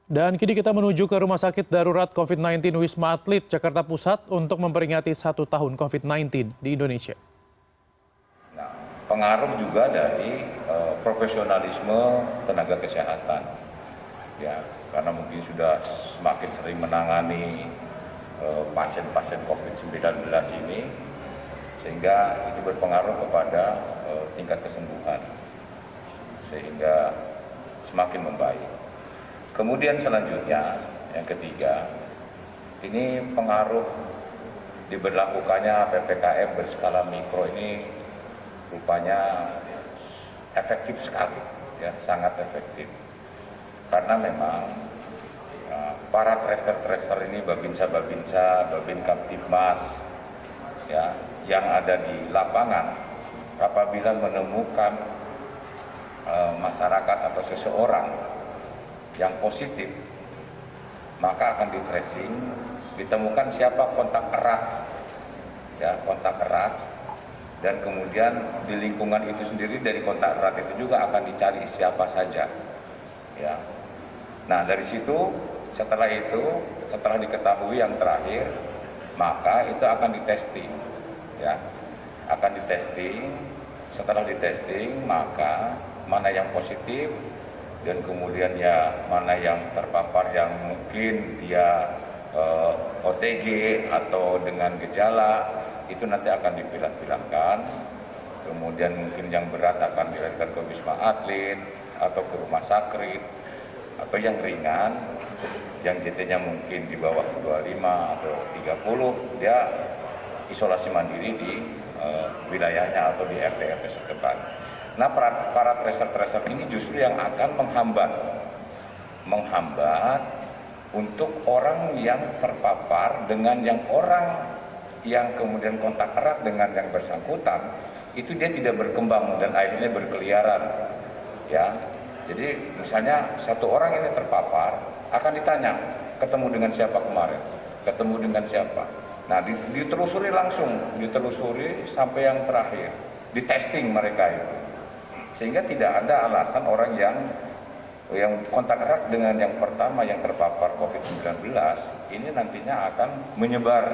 Dan kini kita menuju ke Rumah Sakit Darurat COVID-19 Wisma Atlet, Jakarta Pusat untuk memperingati 1 tahun COVID-19 di Indonesia. Nah, pengaruh juga dari profesionalisme tenaga kesehatan, ya, karena mungkin sudah semakin sering menangani pasien-pasien COVID-19 ini, sehingga itu berpengaruh kepada tingkat kesembuhan, sehingga semakin membaik. Kemudian selanjutnya, yang ketiga, ini pengaruh diberlakukannya PPKM berskala mikro ini rupanya efektif sekali, ya, sangat efektif. Karena memang para tracer ini, Babinsa, Babin Kamtibmas, ya, yang ada di lapangan, apabila menemukan masyarakat atau seseorang yang positif, maka akan di tracing, ditemukan siapa kontak erat, ya, kontak erat, dan kemudian di lingkungan itu sendiri dari kontak erat itu juga akan dicari siapa saja, ya. Nah, dari situ setelah diketahui yang terakhir, maka itu akan ditesting, ya, akan ditesting. Setelah ditesting, maka mana yang positif, dan kemudian ya mana yang terpapar yang mungkin dia OTG atau dengan gejala, itu nanti akan dipilah-pilahkan. Kemudian mungkin yang berat akan dilarikan ke Wisma Atlet atau ke rumah sakit, atau yang ringan, yang JT-nya mungkin di bawah 25 atau 30, dia isolasi mandiri di wilayahnya atau di RT setempat. Nah, para tracer ini justru yang akan menghambat untuk orang yang terpapar dengan orang yang kemudian kontak erat dengan yang bersangkutan, itu dia tidak berkembang dan akhirnya berkeliaran, ya. Jadi misalnya satu orang ini terpapar, akan ditanya, ketemu dengan siapa kemarin, ketemu dengan siapa. Nah, ditelusuri sampai yang terakhir, di testing mereka itu. Sehingga tidak ada alasan orang yang kontak erat dengan yang pertama yang terpapar COVID-19 ini nantinya akan menyebar,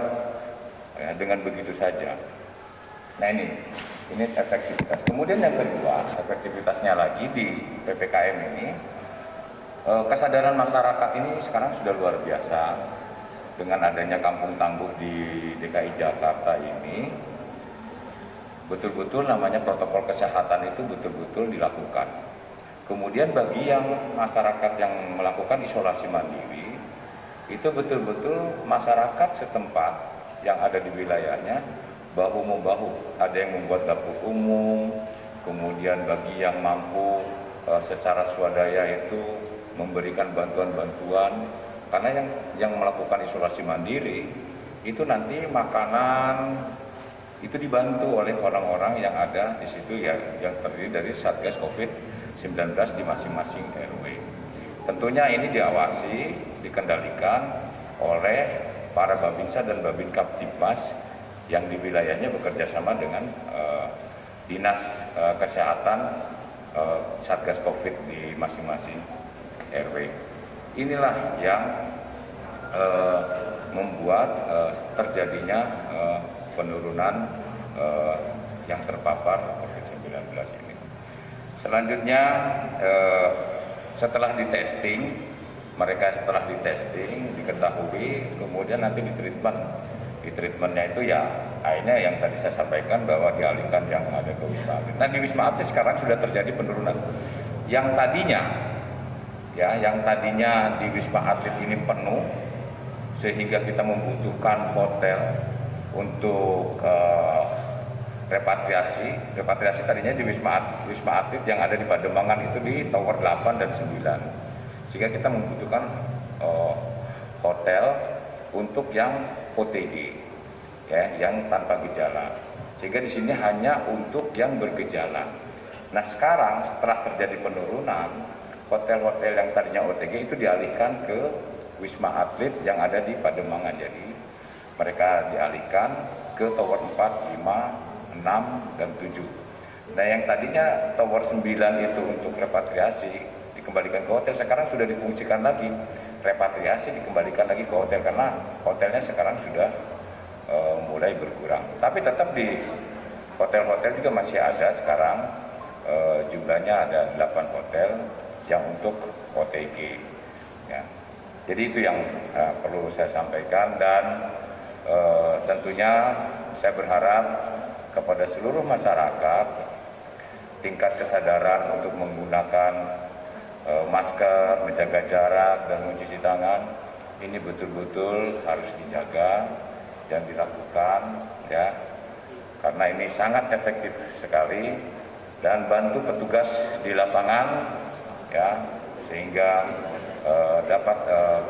ya, dengan begitu saja. Nah, ini efektivitas. Kemudian yang kedua, efektivitasnya lagi di PPKM ini, kesadaran masyarakat ini sekarang sudah luar biasa dengan adanya kampung tangguh di DKI Jakarta ini. Betul-betul namanya protokol kesehatan itu betul-betul dilakukan. Kemudian bagi yang masyarakat yang melakukan isolasi mandiri, itu betul-betul masyarakat setempat yang ada di wilayahnya bahu-membahu. Ada yang membuat dapur umum, kemudian bagi yang mampu secara swadaya itu memberikan bantuan-bantuan. Karena yang melakukan isolasi mandiri itu nanti makanan itu dibantu oleh orang-orang yang ada di situ, ya, yang terdiri dari Satgas COVID-19 di masing-masing RW. Tentunya ini diawasi, dikendalikan oleh para Babinsa dan Babin Kamtibmas yang di wilayahnya bekerja sama dengan Dinas Kesehatan Satgas COVID di masing-masing RW. Inilah yang membuat terjadinya penurunan yang terpapar COVID-19 ini. Selanjutnya, setelah ditesting, diketahui, kemudian nanti di treatmentnya itu, ya, akhirnya yang tadi saya sampaikan bahwa dialihkan yang ada ke Wisma Atlet. Nah, di Wisma Atlet sekarang sudah terjadi penurunan. Yang tadinya di Wisma Atlet ini penuh, sehingga kita membutuhkan hotel untuk repatriasi tadinya di Wisma Atlet yang ada di Pademangan itu di Tower 8 dan 9, sehingga kita membutuhkan hotel untuk yang OTG, ya, yang tanpa gejala, sehingga di sini hanya untuk yang bergejala. Nah, sekarang setelah terjadi penurunan, hotel-hotel yang tadinya OTG itu dialihkan ke Wisma Atlet yang ada di Pademangan. Jadi mereka dialihkan ke Tower 4, 5, 6, dan 7. Nah, yang tadinya Tower 9 itu untuk repatriasi dikembalikan ke hotel, sekarang sudah difungsikan lagi repatriasi dikembalikan lagi ke hotel karena hotelnya sekarang sudah mulai berkurang. Tapi tetap di hotel-hotel juga masih ada sekarang, jumlahnya ada 8 hotel yang untuk OTG. Ya. Jadi itu yang perlu saya sampaikan, dan tentunya saya berharap kepada seluruh masyarakat tingkat kesadaran untuk menggunakan masker, menjaga jarak, dan mencuci tangan ini betul-betul harus dijaga dan dilakukan, ya, karena ini sangat efektif sekali, dan bantu petugas di lapangan, ya, sehingga dapat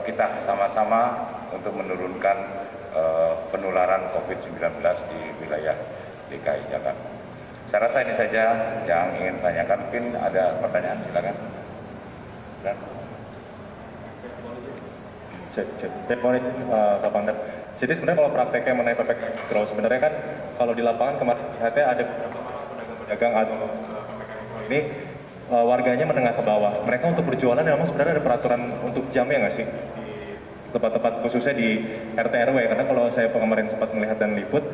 kita sama-sama untuk menurunkan penularan COVID-19 di wilayah DKI Jakarta. Saya rasa ini saja yang ingin tanyakan. Mungkin ada pertanyaan, silakan. Dan Cek Pak Pangdam. Jadi sebenarnya kalau prakteknya mengenai PPKM Mikro, sebenarnya kan kalau di lapangan kemarin ada pedagang atau ini warganya menengah ke bawah. Mereka untuk berjualan memang sebenarnya ada peraturan untuk jamnya nggak sih? Di tempat-tempat khususnya di RT RW, karena kalau saya kemarin sempat melihat dan liput,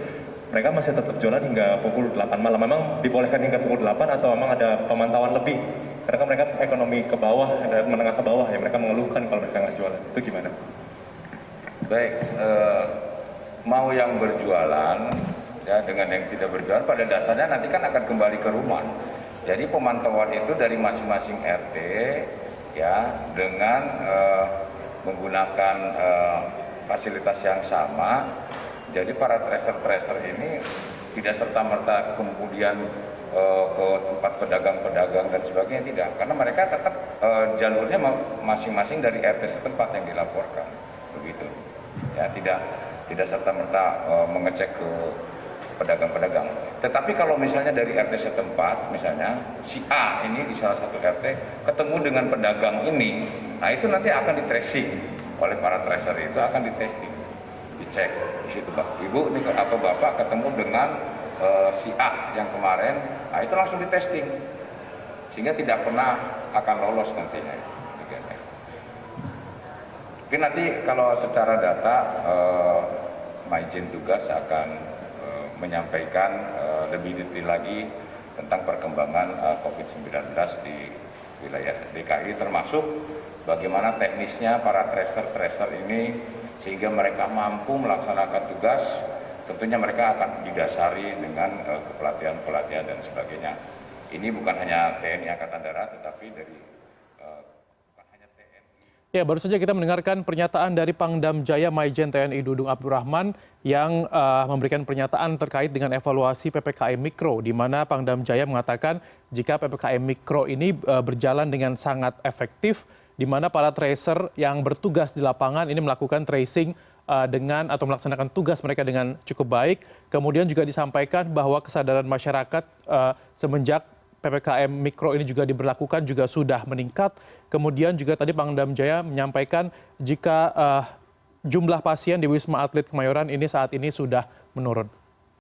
mereka masih tetap jualan hingga pukul 8 malam. Memang dibolehkan hingga pukul 8 atau memang ada pemantauan lebih? Karena kan mereka ekonomi ke bawah, dan menengah ke bawah, ya mereka mengeluhkan kalau mereka nggak jualan. Itu gimana? baik, mau yang berjualan ya dengan yang tidak berjualan pada dasarnya nanti kan akan kembali ke rumah. Jadi pemantauan itu dari masing-masing RT ya, dengan menggunakan fasilitas yang sama. Jadi para tracer ini tidak serta-merta kemudian ke tempat pedagang-pedagang dan sebagainya, tidak, karena mereka tetap jalurnya masing-masing dari RT setempat yang dilaporkan, begitu ya, tidak serta-merta mengecek ke pedagang-pedagang. Tetapi kalau misalnya dari RT setempat, misalnya si A ini di salah satu RT ketemu dengan pedagang ini, nah itu nanti akan di tracing oleh para tracer, itu akan di testing, dicek di situ, Pak, Ibu ini atau Bapak ketemu dengan si A yang kemarin, nah itu langsung di testing sehingga tidak pernah akan lolos nantinya. Mungkin nanti kalau secara data Majen tugas akan menyampaikan lebih detail lagi tentang perkembangan COVID-19 di wilayah DKI, termasuk bagaimana teknisnya para tracer ini sehingga mereka mampu melaksanakan tugas. Tentunya mereka akan didasari dengan pelatihan dan sebagainya. Ini bukan hanya TNI Angkatan Darat, tetapi dari bukan hanya TNI. Ya, baru saja kita mendengarkan pernyataan dari Pangdam Jaya Maijen TNI Dudung Abdurrahman yang memberikan pernyataan terkait dengan evaluasi PPKM Mikro, di mana Pangdam Jaya mengatakan jika PPKM Mikro ini berjalan dengan sangat efektif, di mana para tracer yang bertugas di lapangan ini melakukan tracing dengan atau melaksanakan tugas mereka dengan cukup baik. Kemudian juga disampaikan bahwa kesadaran masyarakat semenjak PPKM Mikro ini juga diberlakukan juga sudah meningkat. Kemudian juga tadi Pangdam Jaya menyampaikan jika jumlah pasien di Wisma Atlet Kemayoran ini saat ini sudah menurun.